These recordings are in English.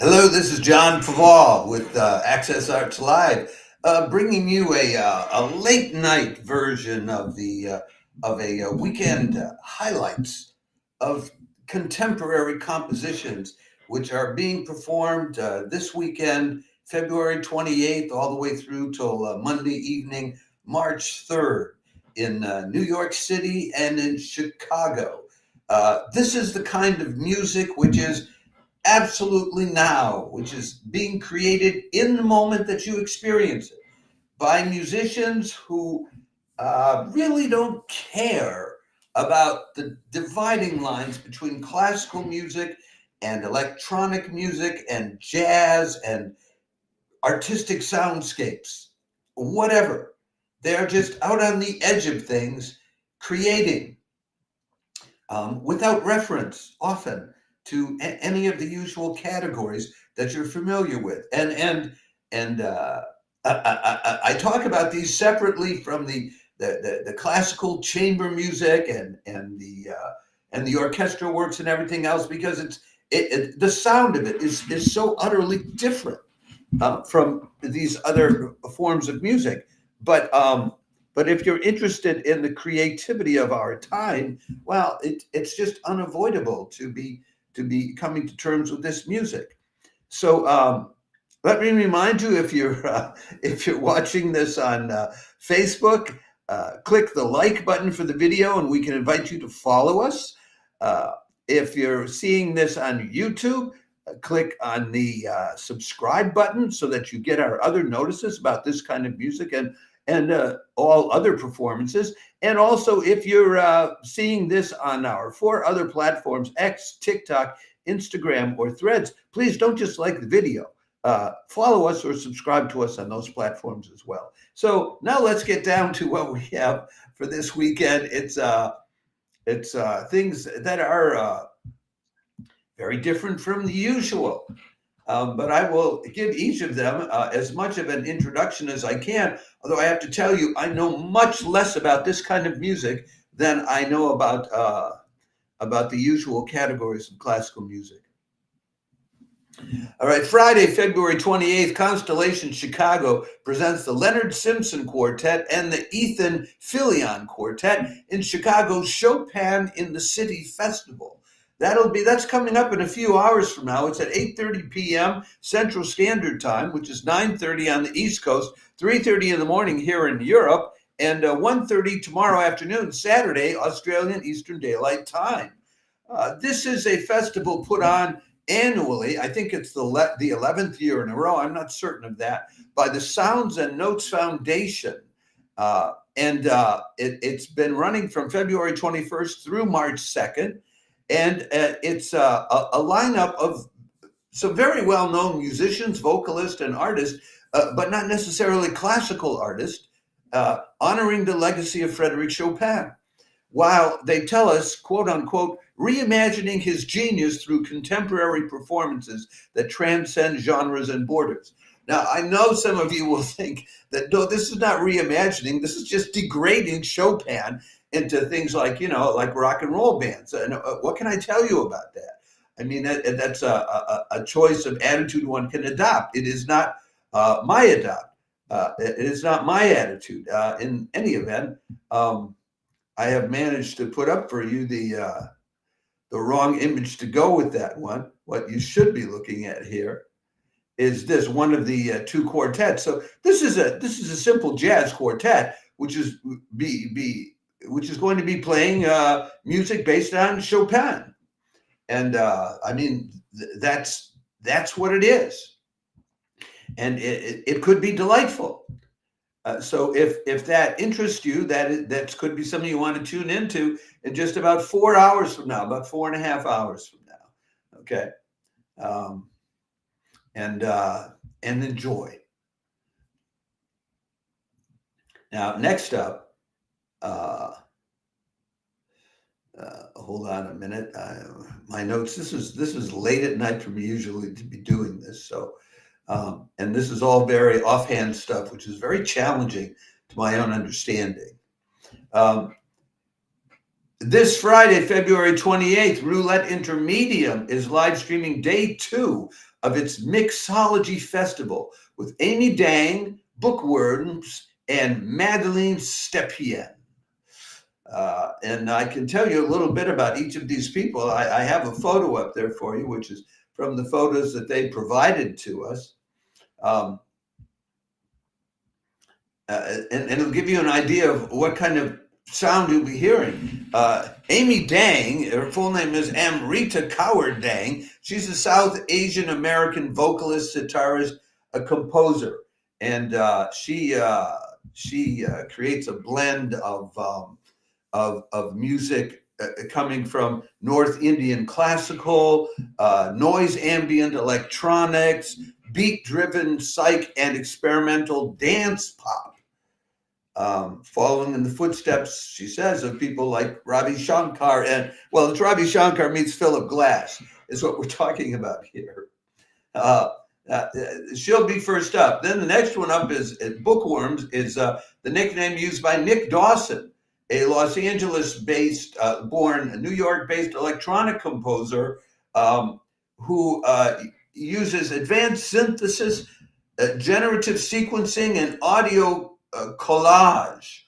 Hello, this is John Faval with Access Arts Live, bringing you a late night version of a weekend highlights of contemporary compositions, which are being performed this weekend, February 28th, all the way through till Monday evening, March 3rd, in New York City and in Chicago. This is the kind of music which is absolutely now, which is being created in the moment that you experience it by musicians who really don't care about the dividing lines between classical music and electronic music and jazz and artistic soundscapes, whatever. They're just out on the edge of things, creating without reference often to any of the usual categories that you're familiar with. I talk about these separately from the classical chamber music and the orchestral works and everything else, because the sound of it is so utterly different from these other forms of music. But if you're interested in the creativity of our time, well, it's just unavoidable to be coming to terms with this music. So let me remind you, if you're watching this on Facebook, click the like button for the video, and we can invite you to follow us. If you're seeing this on YouTube, click on the subscribe button so that you get our other notices about this kind of music and all other performances. And also, if you're seeing this on our 4 other platforms, X, TikTok, Instagram, or Threads, please don't just like the video. Follow us or subscribe to us on those platforms as well. So now let's get down to what we have for this weekend. It's things that are very different from the usual. But I will give each of them as much of an introduction as I can, although I have to tell you, I know much less about this kind of music than I know about the usual categories of classical music. All right, Friday, February 28th, Constellation Chicago presents the Leonard Simpson Quartet and the Ethan Fillion Quartet in Chicago's Chopin in the City Festival. That's coming up in a few hours from now. It's at 8:30 p.m. Central Standard Time, which is 9:30 on the East Coast, 3:30 in the morning here in Europe, and 1:30 tomorrow afternoon, Saturday, Australian Eastern Daylight Time. This is a festival put on annually. I think it's the 11th year in a row. I'm not certain of that. By the Sounds and Notes Foundation. It's been running from February 21st through March 2nd. And it's a lineup of some very well-known musicians, vocalists, and artists, but not necessarily classical artists, honoring the legacy of Frédéric Chopin, while they tell us, quote unquote, reimagining his genius through contemporary performances that transcend genres and borders. Now, I know some of you will think that, no, this is not reimagining, this is just degrading Chopin into things like rock and roll bands. And what can I tell you about that? I mean, that's a choice of attitude one can adopt. It is not it is not my attitude. In any event, I have managed to put up for you the wrong image to go with that one. What you should be looking at here is this one of the 2 quartets. So this is a simple jazz quartet, which is going to be playing music based on Chopin, and I mean that's what it is, and it could be delightful. So if that interests you, that could be something you want to tune into in just about 4 hours from now, about 4.5 hours from now. Okay, and enjoy. Now, next up. Hold on a minute. My notes. This is late at night for me usually to be doing this. So, and this is all very offhand stuff, which is very challenging to my own understanding. This Friday, February 28th, Roulette Intermedium is live streaming day 2 of its Mixology Festival with Amy Dang, Bookworms, and Madeline Stepien. And I can tell you a little bit about each of these people. I have a photo up there for you, which is from the photos that they provided to us. And it'll give you an idea of what kind of sound you'll be hearing. Amy Dang, her full name is Amrita Kaur Dang. She's a South Asian American vocalist, sitarist, a composer, and she creates a blend of music coming from North Indian classical, noise ambient electronics, beat-driven psych, and experimental dance pop. Following in the footsteps, she says, of people like Ravi Shankar, and well, it's Ravi Shankar meets Philip Glass is what we're talking about here. She'll be first up. Then the next one up is Bookworms, is the nickname used by Nick Dawson, a Los Angeles-based, born New York-based electronic composer who uses advanced synthesis, generative sequencing, and audio collage.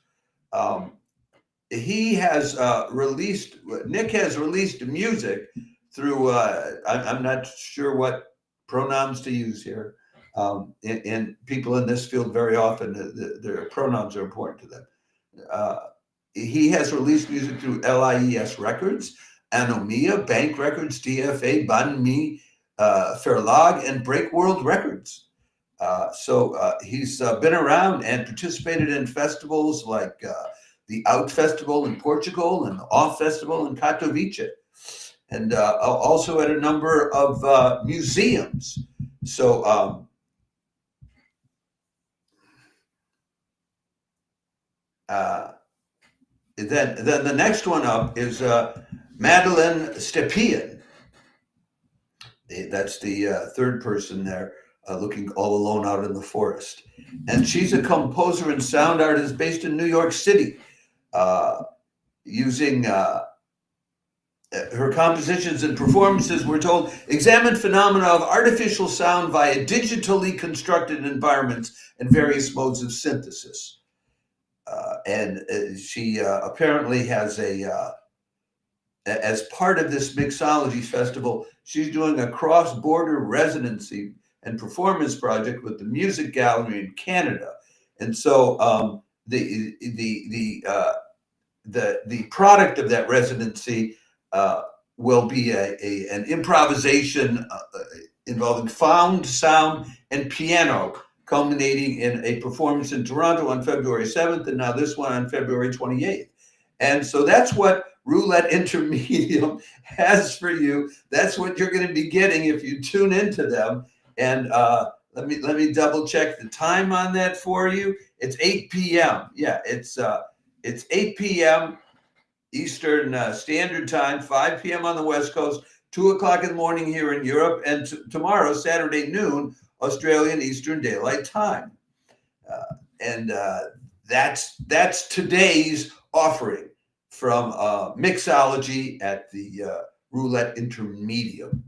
He has Nick has released music through, I'm not sure what pronouns to use here. And people in this field very often, their pronouns are important to them. He has released music through LIES Records, Anomia, Bank Records, DFA, Ban Mi, Verlag, and Break World Records. So he's been around and participated in festivals like the Out Festival in Portugal and the Off Festival in Katowice, and also at a number of museums. So then the next one up is Madeline Stepien. That's the third person there. Looking all alone out in the forest. And she's a composer and sound artist based in New York City, using her compositions and performances, we're told, examine phenomena of artificial sound via digitally constructed environments and various modes of synthesis. And she apparently has as part of this Mixology Festival, she's doing a cross-border residency and performance project with the Music Gallery in Canada, and so the product of that residency will be an improvisation involving found sound and piano, culminating in a performance in Toronto on February 7th, and now this one on February 28th. And so that's what Roulette Intermedium has for you. That's what you're going to be getting if you tune into them. And let me double check the time on that for you. It's 8 p.m. Yeah, it's 8 p.m. Eastern Standard Time, 5 p.m. on the West Coast, 2 o'clock in the morning here in Europe, and tomorrow, Saturday noon, Australian Eastern Daylight Time. And that's today's offering from Mixology at the Roulette Intermedium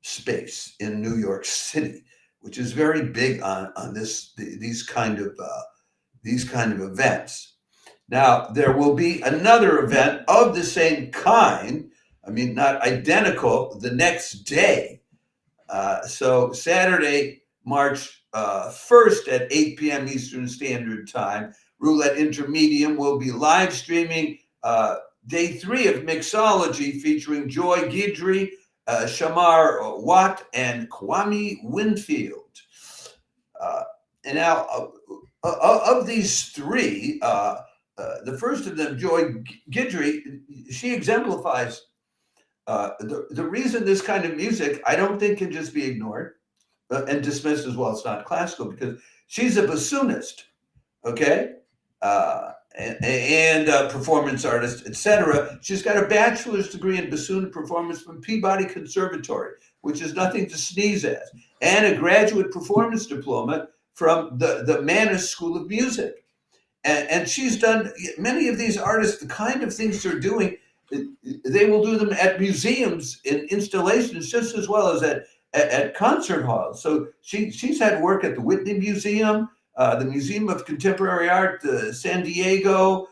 space in New York City, which is very big on these kind of events. Now there will be another event of the same kind, I mean not identical, the next day. So Saturday, March 1st at 8 p.m. Eastern Standard Time, Roulette Intermedium will be live streaming day 3 of Mixology, featuring Joy Guidry, Shamar Watt, and Kwami Winfield. And now, of these 3, the first of them, Joy Guidry, she exemplifies the reason this kind of music, I don't think, can just be ignored and dismissed as, well, it's not classical, because she's a bassoonist, okay? And performance artist, etc. She's got a bachelor's degree in bassoon performance from Peabody Conservatory, which is nothing to sneeze at, and a graduate performance diploma from the Mannes School of Music. And she's done, many of these artists, the kind of things they're doing they will do them at museums in installations just as well as at concert halls. So she's had work at the Whitney Museum, the Museum of Contemporary Art, San Diego,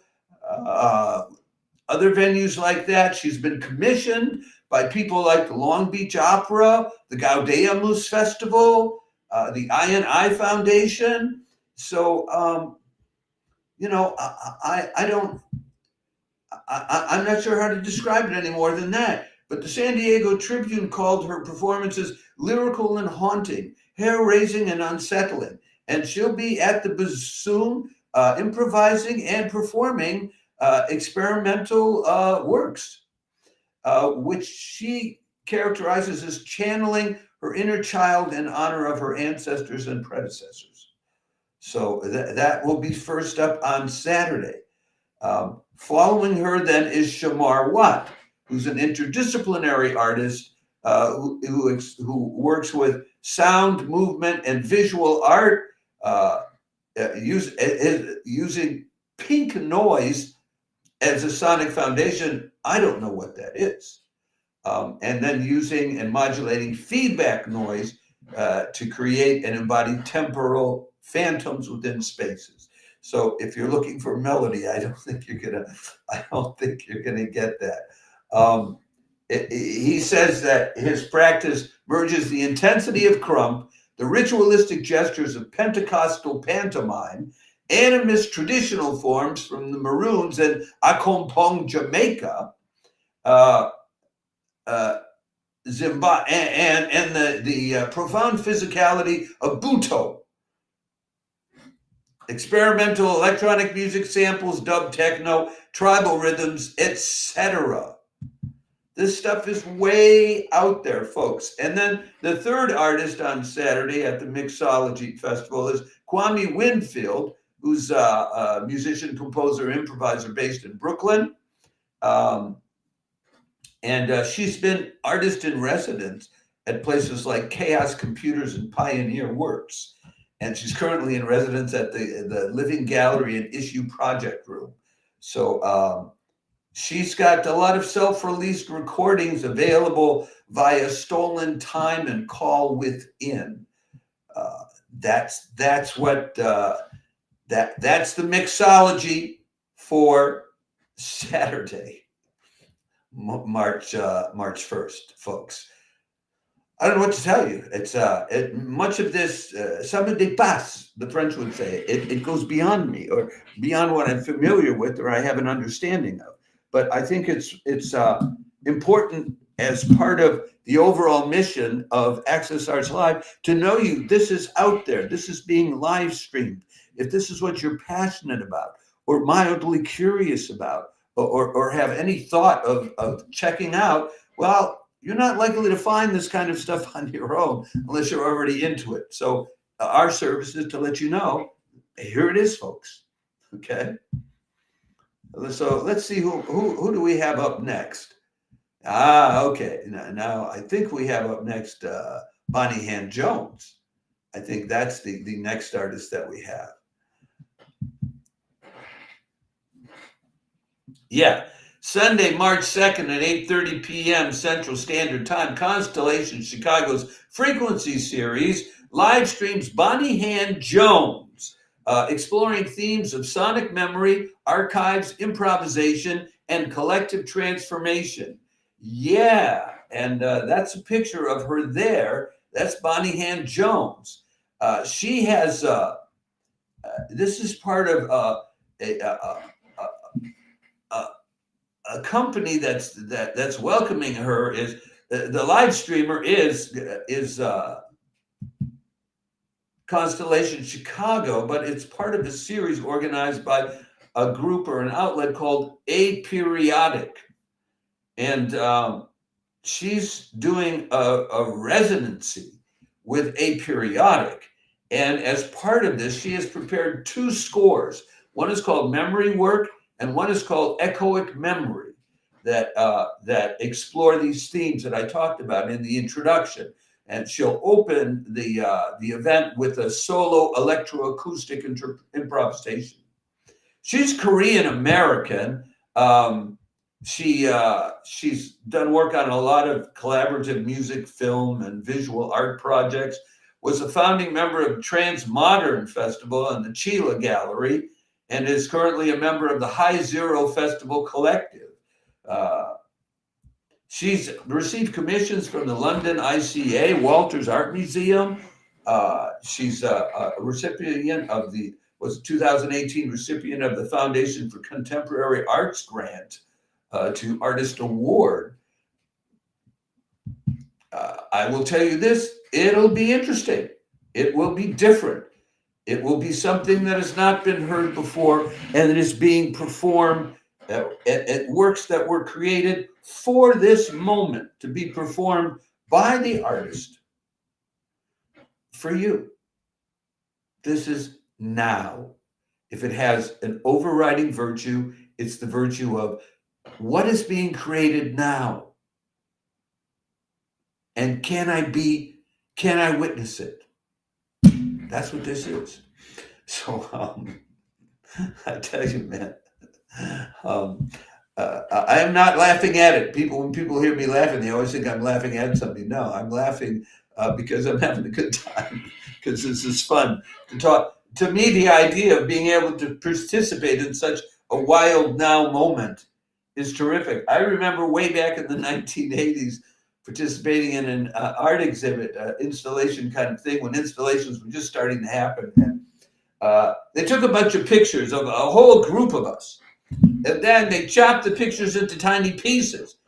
other venues like that. She's been commissioned by people like the Long Beach Opera, the Gaudeamus Festival, the I&I Foundation. So, I'm not sure how to describe it any more than that. But the San Diego Tribune called her performances lyrical and haunting, hair-raising and unsettling. And she'll be at the bassoon improvising and performing experimental works, which she characterizes as channeling her inner child in honor of her ancestors and predecessors. So that will be first up on Saturday. Following her then is Shamar Watt, who's an interdisciplinary artist who works with sound, movement, and visual art, using pink noise as a sonic foundation. I don't know what that is. And then using and modulating feedback noise to create and embody temporal phantoms within spaces. So if you're looking for melody, I don't think you're gonna get that. He says that his practice merges the intensity of crump, the ritualistic gestures of Pentecostal pantomime, animist traditional forms from the Maroons and Accompong, Jamaica, Zimbabwe, and the profound physicality of Buto. Experimental electronic music samples, dub techno, tribal rhythms, etc. This stuff is way out there, folks. And then the third artist on Saturday at the Mixology Festival is Kwami Winfield, who's a musician, composer, improviser based in Brooklyn. And she's been artist in residence at places like Chaos Computers and Pioneer Works. And she's currently in residence at the Living Gallery and Issue Project Room. So she's got a lot of self-released recordings available via Stolen Time and Call Within. That's the Mixology for Saturday, March 1st, folks. I don't know what to tell you. It's much of this, ça me dépasse, the French would say. It goes beyond me, or beyond what I'm familiar with or I have an understanding of. But I think it's important as part of the overall mission of Access Arts Live to know this is out there. This is being live streamed. If this is what you're passionate about or mildly curious about or have any thought of checking out, well, you're not likely to find this kind of stuff on your own unless you're already into it. So our service is to let you know, here it is, folks. Okay. So let's see who do we have up next? Okay. Now I think we have up next Bonnie Han Jones. I think that's the next artist that we have. Yeah. Sunday, March 2nd at 8:30 p.m. Central Standard Time, Constellation Chicago's Frequency Series live streams Bonnie Han Jones, exploring themes of sonic memory, archives, improvisation, and collective transformation. Yeah, and that's a picture of her there. That's Bonnie Han Jones. She has, this is part of a company that's welcoming her. Is the live streamer is Constellation Chicago, but it's part of a series organized by a group or an outlet called Aperiodic, and she's doing a residency with Aperiodic, and as part of this, she has prepared 2 scores. One is called Memory Work, and one is called Echoic Memory, that explore these themes that I talked about in the introduction. And she'll open the event with a solo electroacoustic improvisation. She's Korean American. she's done work on a lot of collaborative music, film, and visual art projects. Was a founding member of Transmodern Festival and the Chila Gallery, and is currently a member of the High Zero Festival Collective. She's received commissions from the London ICA, Walters Art Museum. She's a recipient of was a 2018 recipient of the Foundation for Contemporary Arts Grant to Artist Award. I will tell you this, it'll be interesting. It will be different. It will be something that has not been heard before, and it is being performed at works that were created for this moment to be performed by the artist for you. This is now. If it has an overriding virtue, it's the virtue of what is being created now. And can I witness it? That's what this is. So I tell you, man, I am not laughing at it. When people hear me laughing, they always think I'm laughing at something. No, I'm laughing because I'm having a good time, because this is fun to talk. To me, the idea of being able to participate in such a wild now moment is terrific. I remember way back in the 1980s participating in an art exhibit, installation kind of thing, when installations were just starting to happen. And they took a bunch of pictures of a whole group of us. And then they chopped the pictures into tiny pieces,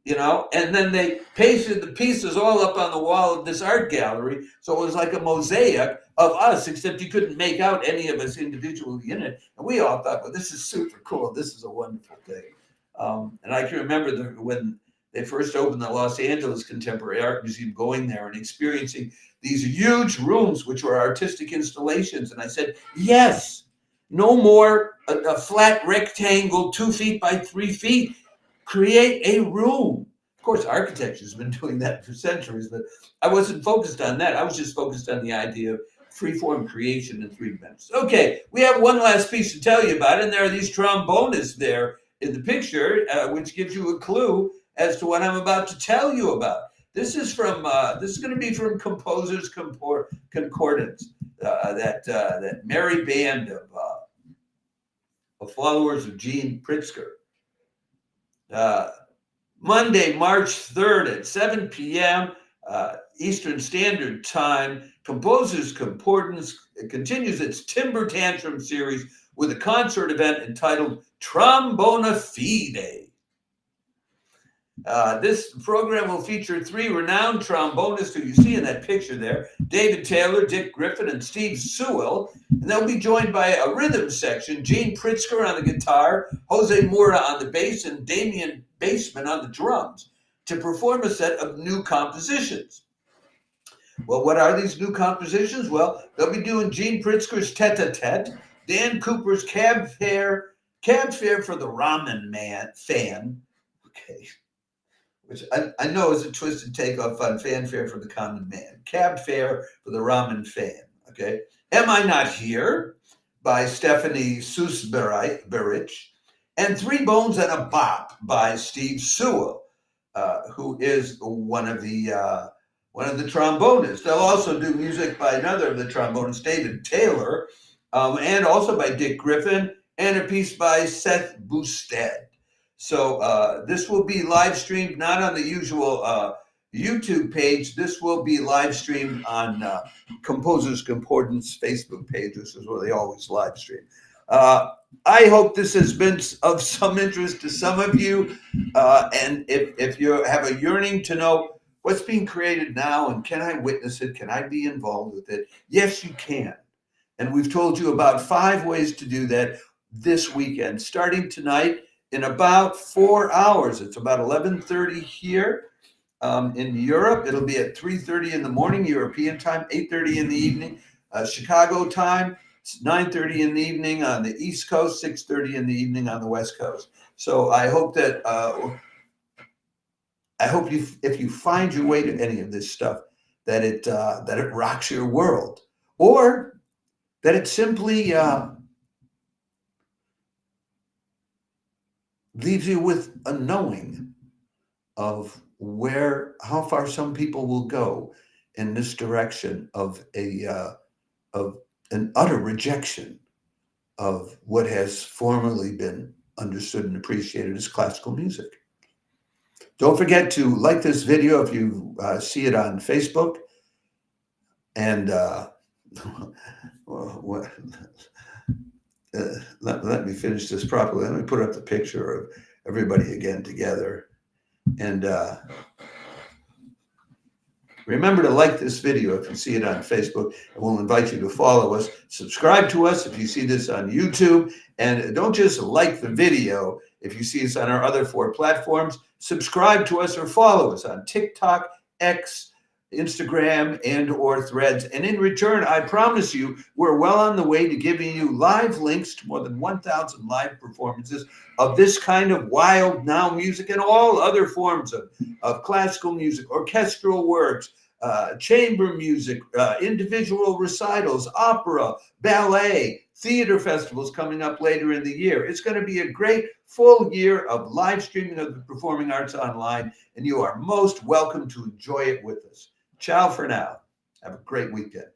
and then they pasted the pieces all up on the wall of this art gallery. So it was like a mosaic of us, except you couldn't make out any of us individually in it. And we all thought, well, this is super cool. This is a wonderful thing. And I can remember when they first opened the Los Angeles Contemporary Art Museum, going there and experiencing these huge rooms, which were artistic installations. And I said, yes, no more a flat rectangle 2 feet by 3 feet. Create a room. Of course, architecture has been doing that for centuries, but I wasn't focused on that. I was just focused on the idea of free-form creation in 3 dimensions. Okay, we have one last piece to tell you about, and there are these trombonists there in the picture, which gives you a clue as to what I'm about to tell you about. This is going to be from Composers Concordance, that merry band of followers of Gene Pritzker. Monday, March 3rd at 7 p.m. Eastern Standard Time, Composers Concordance continues its Timber Tantrum series with a concert event entitled TromBonafide. This program will feature 3 renowned trombonists who you see in that picture there: David Taylor, Dick Griffin, and Steve Sewell. And they'll be joined by a rhythm section: Gene Pritzker on the guitar, Jose Mura on the bass, and Damian Baseman on the drums, to perform a set of new compositions. Well, what are these new compositions? Well, they'll be doing Gene Pritzker's Tete-a-Tete, Dan Cooper's Cab Fare for the Ramen Fan. Okay. Which I know is a twisted takeoff on Fanfare for the Common Man. Cab Fare for the Ramen Fan, okay? Am I Not Here by Stephanie Susberich, and 3 Bones and a Bop by Steve Sewell, who is one of the trombonists. They'll also do music by another of the trombonists, David Taylor, and also by Dick Griffin, and a piece by Seth Bousted. So this will be live streamed, not on the usual YouTube page. This will be live streamed on Composers Concordance Facebook page. This is where they always live stream. I hope this has been of some interest to some of you. And if you have a yearning to know what's being created now and can I witness it, can I be involved with it? Yes, you can. And we've told you about 5 ways to do that this weekend, starting tonight. In about 4 hours, it's about 11:30 here in Europe. It'll be at 3:30 in the morning European time, 8:30 in the evening Chicago time, 9:30 in the evening on the East Coast, 6:30 in the evening on the West Coast. So I hope that if you find your way to any of this stuff, that it rocks your world, or that it simply leaves you with a knowing of how far some people will go in this direction of an utter rejection of what has formerly been understood and appreciated as classical music. Don't forget to like this video if you see it on Facebook. And let me finish this properly. Let me put up the picture of everybody again together. And remember to like this video if you see it on Facebook, and we'll invite you to follow us. Subscribe to us if you see this on YouTube. And don't just like the video if you see us on our other 4 platforms. Subscribe to us or follow us on TikTok, X, Instagram, and/or Threads. And in return, I promise you, we're well on the way to giving you live links to more than 1,000 live performances of this kind of wild now music and all other forms of classical music, orchestral works, chamber music, individual recitals, opera, ballet, theater festivals coming up later in the year. It's going to be a great full year of live streaming of the performing arts online, and you are most welcome to enjoy it with us. Ciao for now. Have a great weekend.